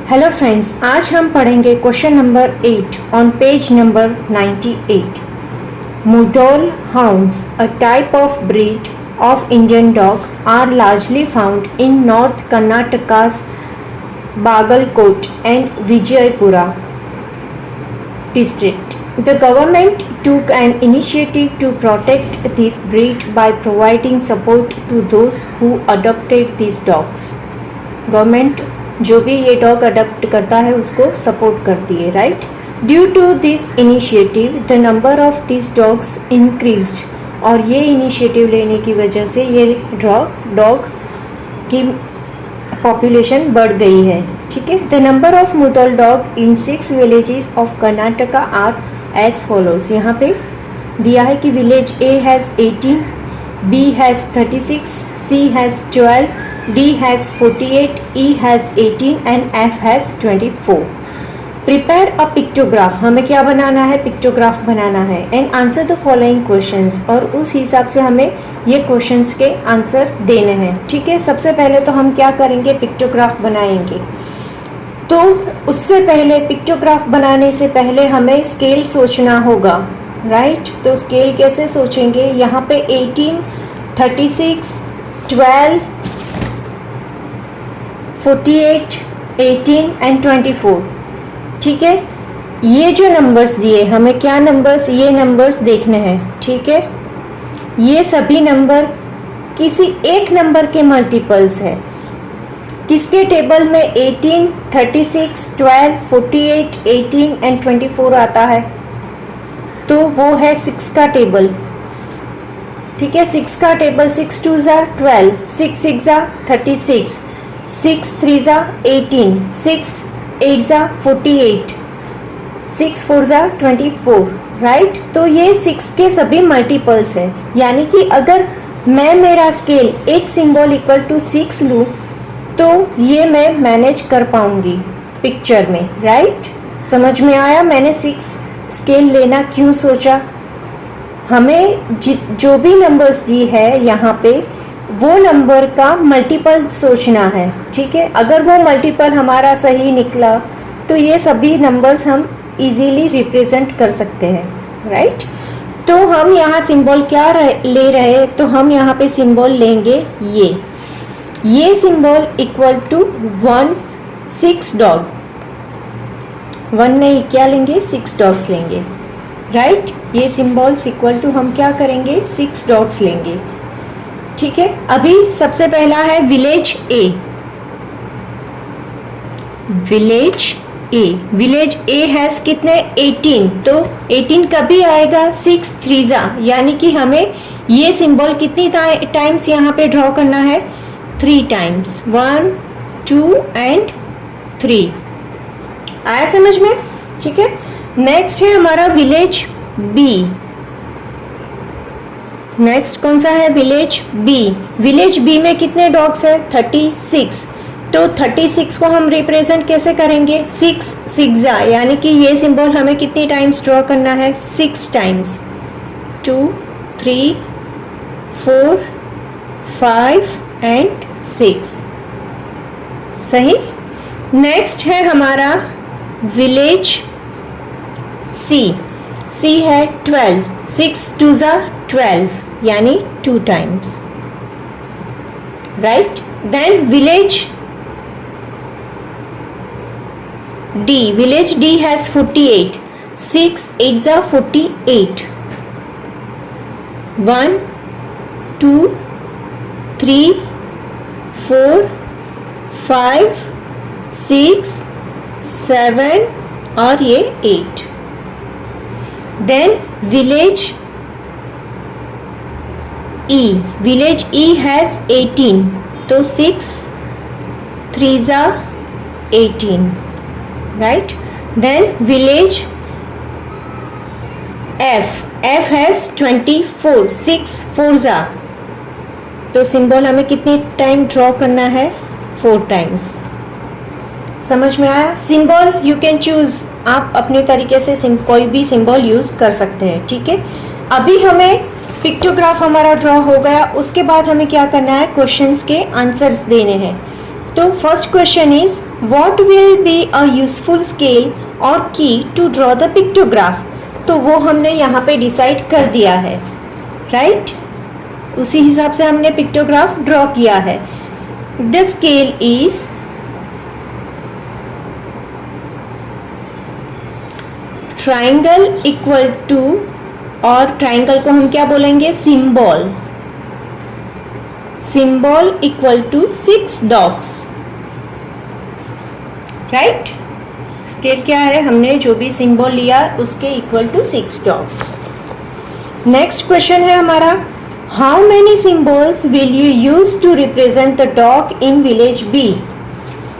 Hello friends, आज हम पढ़ेंगे question number 8 on page number 98. Mudhol hounds, a type of breed of Indian dog, are largely found in North Karnataka's Bagalkot and Vijaypura district. The government took an initiative to protect this breed by providing support to those who adopted these dogs. Government जो भी ये dog adopt करता है उसको support करती है, right. Due to this initiative the number of this dogs increased. और ये इनिशिएटिव लेने की वजह से ये डॉग की पॉपुलेशन बढ़ गई है. ठीक है. The number of Mudhol dog in 6 villages of Karnataka are as follows. यहाँ पे दिया है कि village A has 18, B has 36, C has 12, D has 48, E has 18 and F has 24. Prepare a pictograph. हमें क्या बनाना है? पिक्टोग्राफ बनाना है. And answer the following questions. और उस हिसाब से हमें ये क्वेश्चंस के आंसर देने हैं. ठीक है. सबसे पहले तो हम क्या करेंगे? पिक्टोग्राफ बनाएंगे. तो उससे पहले पिक्टोग्राफ बनाने से पहले हमें स्केल सोचना होगा, राइट. तो स्केल कैसे सोचेंगे? यहाँ पे 18, 36, 12, 48, 18 एंड 24. ठीक है. ये जो नंबर्स दिए हमें क्या नंबर्स? ये नंबर्स देखने हैं. ठीक है. ये सभी नंबर किसी एक नंबर के मल्टीपल्स है. किसके टेबल में 18, 36, 12, 48, 18 एंड 24 आता है? तो वो है 6 का टेबल. ठीक है. 6 का टेबल 6 2 ज़ा 12, 6 6 ज़ा 36, 6 3 ज़ा 18, 6 8 ज़ा 48, 6 4 ज़ा 24, राइट. तो ये 6 के सभी मल्टीपल्स है. यानी कि अगर मैं मेरा स्केल 8 सिंबल इक्वल टू 6 लूँ तो ये मैं मैनेज कर पाऊँगी पिक्चर में, राइट. समझ में आया मैंने 6 स्केल लेना क्यों सोचा? हमें जो भी नंबर्स दी है यहाँ पे वो नंबर का मल्टीपल सोचना है. ठीक है. अगर वो मल्टीपल हमारा सही निकला तो ये सभी नंबर्स हम इजीली रिप्रेजेंट कर सकते हैं, राइट. तो हम यहाँ सिंबल क्या ले रहे हैं? तो हम यहाँ पे सिंबल लेंगे ये सिंबल इक्वल टू 1 6 डॉग. 1 नहीं, क्या लेंगे? 6 डॉग्स लेंगे, राइट. ये सिंबल्स इक्वल टू हम क्या करेंगे? 6 डॉग्स लेंगे. ठीक है. अभी सबसे पहला है village A. Village A has कितने? 18. तो 18 कभी आएगा? 6 3 ज़ा. यानी कि हमें ये सिंबल कितनी टाइम्स यहाँ पे ड्रॉ करना है? 3 टाइम्स. 1 2 एंड 3. आया समझ में? ठीक है. नेक्स्ट है हमारा विलेज बी. नेक्स्ट कौन सा है? Village B. विलेज बी में कितने डॉग्स है? 36. तो 36 को हम रिप्रेजेंट कैसे करेंगे? 6 6 ज़ा. यानी कि ये सिंबल हमें कितनी टाइम्स ड्रॉ करना है? 6 टाइम्स. 2 3 4 5 एंड 6. सही. नेक्स्ट है हमारा विलेज सी. सी है 12. 6 2 ज़ा 12 यानी 2 times, right. Then village D. Village D has 48. 6 8 ज़ा 48. 1 2 3 4 5 6 7 और ये 8. Then village E. Village E has 18. तो 6 3 ज़ा 18, right. Then village F. F has 24. 6 4 ज़ा. तो सिंबल हमें कितने टाइम ड्रॉ करना है? 4 टाइम्स. समझ में आया? Symbol you can choose. आप अपने तरीके से कोई भी सिंबल यूज़ कर सकते हैं. ठीक है. अभी हमें पिक्टोग्राफ हमारा ड्रॉ हो गया। उसके बाद हमें क्या करना है, क्वेश्चंस के आंसर्स देने हैं। तो first question is what will be a useful scale और की टू ड्रॉ द पिक्टोग्राफ। तो वो हमने यहाँ पे डिसाइड कर दिया है, राइट? उसी हिसाब से हमने पिक्टोग्राफ ड्रॉ किया है। The scale is triangle equal to, और ट्राइंगल को हम क्या बोलेंगे, symbol. Symbol equal to 6 dogs, right? Scale क्या है, हमने जो भी सिंबल लिया उसके equal to 6 dogs. Next question है हमारा, how many symbols will you use to represent the dog in village B.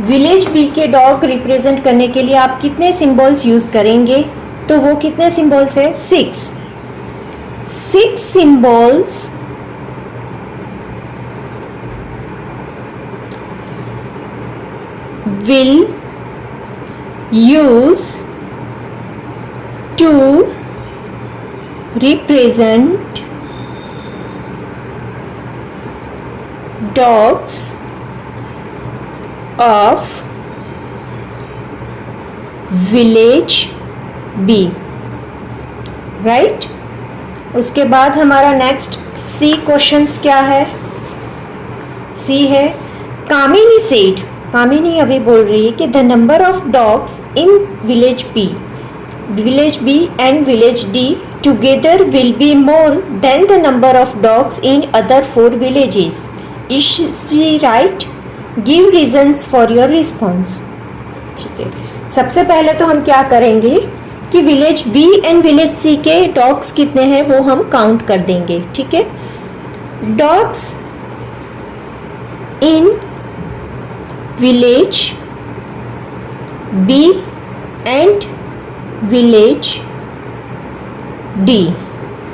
Village B के डॉग रिप्रेजेंट करने के लिए आप कितने सिंबल्स यूज करेंगे? तो वो कितने सिंबल्स है, 6 symbols will use to represent dogs of village B, right? उसके बाद हमारा नेक्स्ट सी क्वेश्चंस क्या है, सी है कामिनी सेड, कामिनी अभी बोल रही है कि the number of dogs in village B and village D together will be more than the number of dogs in other 4 villages. Is she right? Give reasons for your response. ठीक है, सबसे पहले तो हम क्या करेंगे कि village B and village C के डॉग्स कितने हैं वो हम काउंट कर देंगे। ठीक है, dogs in village B and village D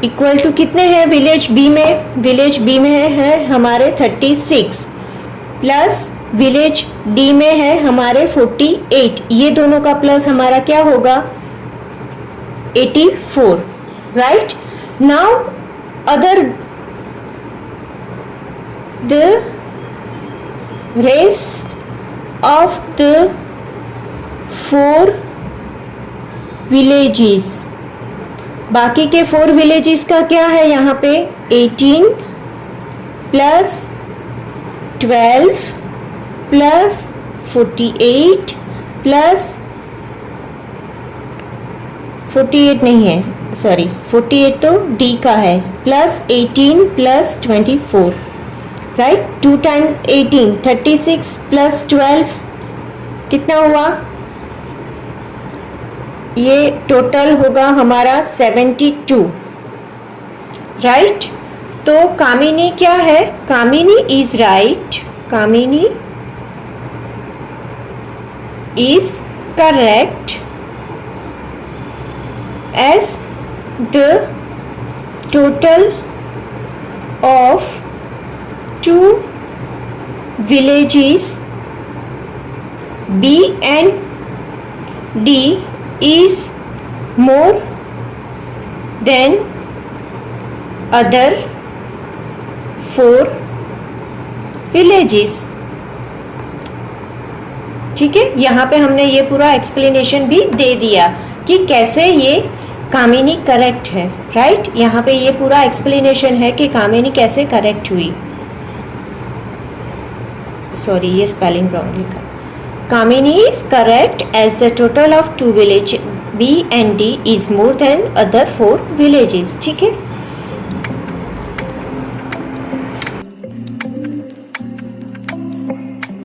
equal to कितने हैं विलेज बी में? विलेज बी में है हमारे 36 प्लस विलेज डी में है हमारे 48। ये दोनों का प्लस हमारा क्या होगा, 84, right? Now other the rest of the 4 villages, बाकी के 4 villages का क्या है यहाँ पे, 18 प्लस 12 प्लस 48 प्लस 48 नहीं है, सॉरी 48 तो डी का है, plus 18 plus 24, right? 2 times 18 36 plus 12 कितना हुआ, ये टोटल होगा हमारा 72, राइट? तो कामिनी क्या है, Kamini is right, Kamini is correct as the total of 2 villages B and D is more than other 4 villages। ठीक है, यहाँ पे हमने ये पूरा एक्सप्लेनेशन भी दे दिया कि कैसे ये कामिनी करेक्ट है, राइट? यहाँ पे ये पूरा एक्सप्लेनेशन है कि कामिनी कैसे करेक्ट हुई। सॉरी, ये स्पेलिंग रॉन्ग लिखा। Kamini is correct as the total of 2 village B and D is more than other 4 villages. ठीक है,